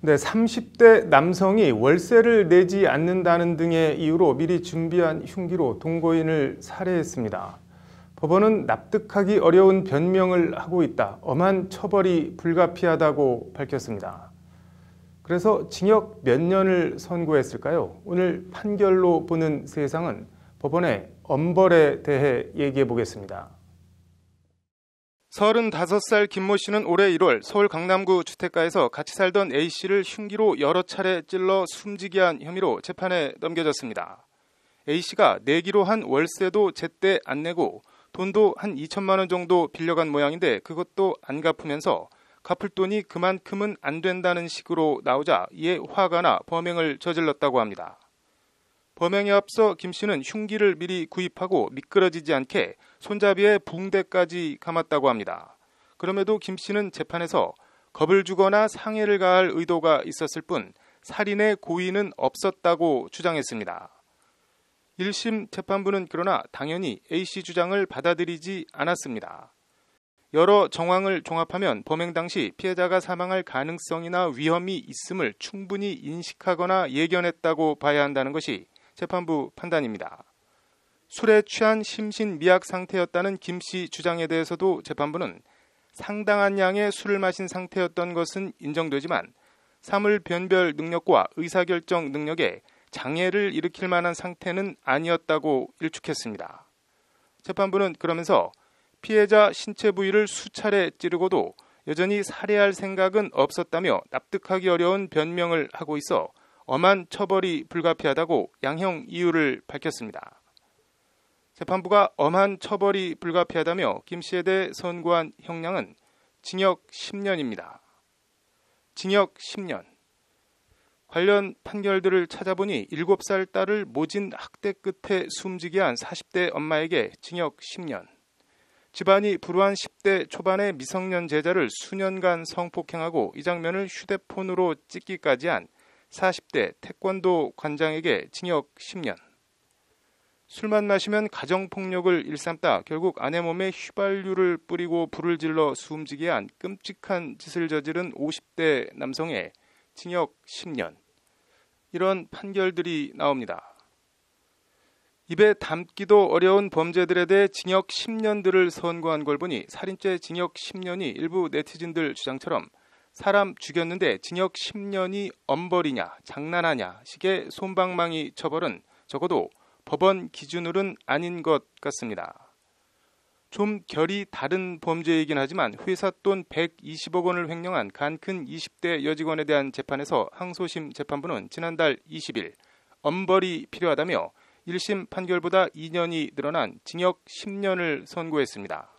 네, 30대 남성이 월세를 내지 않는다는 등의 이유로 미리 준비한 흉기로 동거인을 살해했습니다. 법원은 납득하기 어려운 변명을 하고 있다. 엄한 처벌이 불가피하다고 밝혔습니다. 그래서 징역 몇 년을 선고했을까요? 오늘 판결로 보는 세상은 법원의 엄벌에 대해 얘기해 보겠습니다. 35살 김모 씨는 올해 1월 서울 강남구 주택가에서 같이 살던 A 씨를 흉기로 여러 차례 찔러 숨지게 한 혐의로 재판에 넘겨졌습니다. A 씨가 내기로 한 월세도 제때 안 내고 돈도 한 2천만 원 정도 빌려간 모양인데 그것도 안 갚으면서 갚을 돈이 그만큼은 안 된다는 식으로 나오자 이에 화가 나 범행을 저질렀다고 합니다. 범행에 앞서 김 씨는 흉기를 미리 구입하고 미끄러지지 않게 손잡이에 붕대까지 감았다고 합니다. 그럼에도 김 씨는 재판에서 겁을 주거나 상해를 가할 의도가 있었을 뿐 살인의 고의는 없었다고 주장했습니다. 1심 재판부는 그러나 당연히 A씨 주장을 받아들이지 않았습니다. 여러 정황을 종합하면 범행 당시 피해자가 사망할 가능성이나 위험이 있음을 충분히 인식하거나 예견했다고 봐야 한다는 것이 재판부 판단입니다. 술에 취한 심신미약 상태였다는 김 씨 주장에 대해서도 재판부는 상당한 양의 술을 마신 상태였던 것은 인정되지만 사물 변별 능력과 의사결정 능력에 장애를 일으킬 만한 상태는 아니었다고 일축했습니다. 재판부는 그러면서 피해자 신체 부위를 수차례 찌르고도 여전히 살해할 생각은 없었다며 납득하기 어려운 변명을 하고 있어 엄한 처벌이 불가피하다고 양형 이유를 밝혔습니다. 재판부가 엄한 처벌이 불가피하다며 김 씨에 대해 선고한 형량은 징역 10년입니다. 징역 10년. 관련 판결들을 찾아보니 7살 딸을 모진 학대 끝에 숨지게 한 40대 엄마에게 징역 10년. 집안이 불우한 10대 초반의 미성년 제자를 수년간 성폭행하고 이 장면을 휴대폰으로 찍기까지 한 40대 태권도 관장에게 징역 10년. 술만 마시면 가정폭력을 일삼다 결국 아내 몸에 휘발유를 뿌리고 불을 질러 숨지게 한 끔찍한 짓을 저지른 50대 남성의 징역 10년. 이런 판결들이 나옵니다. 입에 담기도 어려운 범죄들에 대해 징역 10년들을 선고한 걸 보니 살인죄 징역 10년이 일부 네티즌들 주장처럼 사람 죽였는데 징역 10년이 엄벌이냐 장난하냐 식의 솜방망이 처벌은 적어도 법원 기준으로는 아닌 것 같습니다. 좀 결이 다른 범죄이긴 하지만 회사 돈 120억 원을 횡령한 간큰 20대 여직원에 대한 재판에서 항소심 재판부는 지난달 20일 엄벌이 필요하다며 1심 판결보다 2년이 늘어난 징역 10년을 선고했습니다.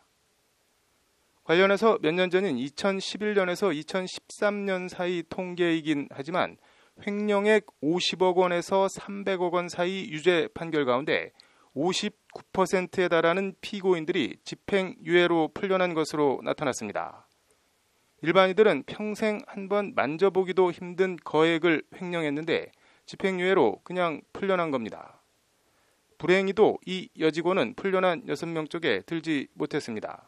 관련해서 몇 년 전인 2011년에서 2013년 사이 통계이긴 하지만 횡령액 50억 원에서 300억 원 사이 유죄 판결 가운데 59%에 달하는 피고인들이 집행유예로 풀려난 것으로 나타났습니다. 일반인들은 평생 한 번 만져보기도 힘든 거액을 횡령했는데 집행유예로 그냥 풀려난 겁니다. 불행히도 이 여직원은 풀려난 6명 쪽에 들지 못했습니다.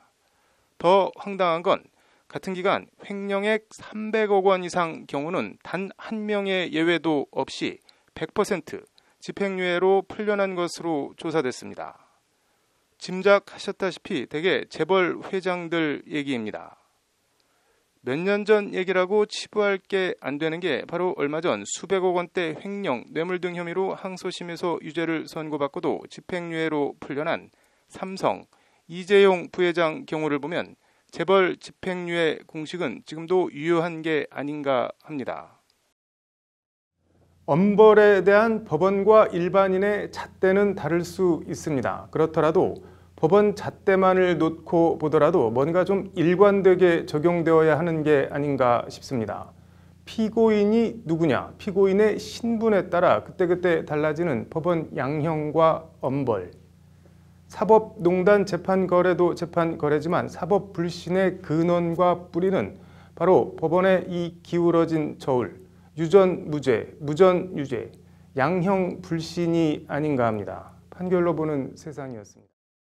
더 황당한 건 같은 기간 횡령액 300억 원 이상 경우는 단 한 명의 예외도 없이 100% 집행유예로 풀려난 것으로 조사됐습니다. 짐작하셨다시피 대개 재벌 회장들 얘기입니다. 몇 년 전 얘기라고 치부할 게 안 되는 게 바로 얼마 전 수백억 원대 횡령, 뇌물 등 혐의로 항소심에서 유죄를 선고받고도 집행유예로 풀려난 삼성, 이재용 부회장 경우를 보면 재벌 집행유예 공식은 지금도 유효한 게 아닌가 합니다. 엄벌에 대한 법원과 일반인의 잣대는 다를 수 있습니다. 그렇더라도 법원 잣대만을 놓고 보더라도 뭔가 좀 일관되게 적용되어야 하는 게 아닌가 싶습니다. 피고인이 누구냐, 피고인의 신분에 따라 그때그때 달라지는 법원 양형과 엄벌. 사법농단 재판거래도 재판거래지만 사법불신의 근원과 뿌리는 바로 법원의 이 기울어진 저울, 유전무죄, 무전유죄, 양형불신이 아닌가 합니다. 판결로 보는 세상이었습니다.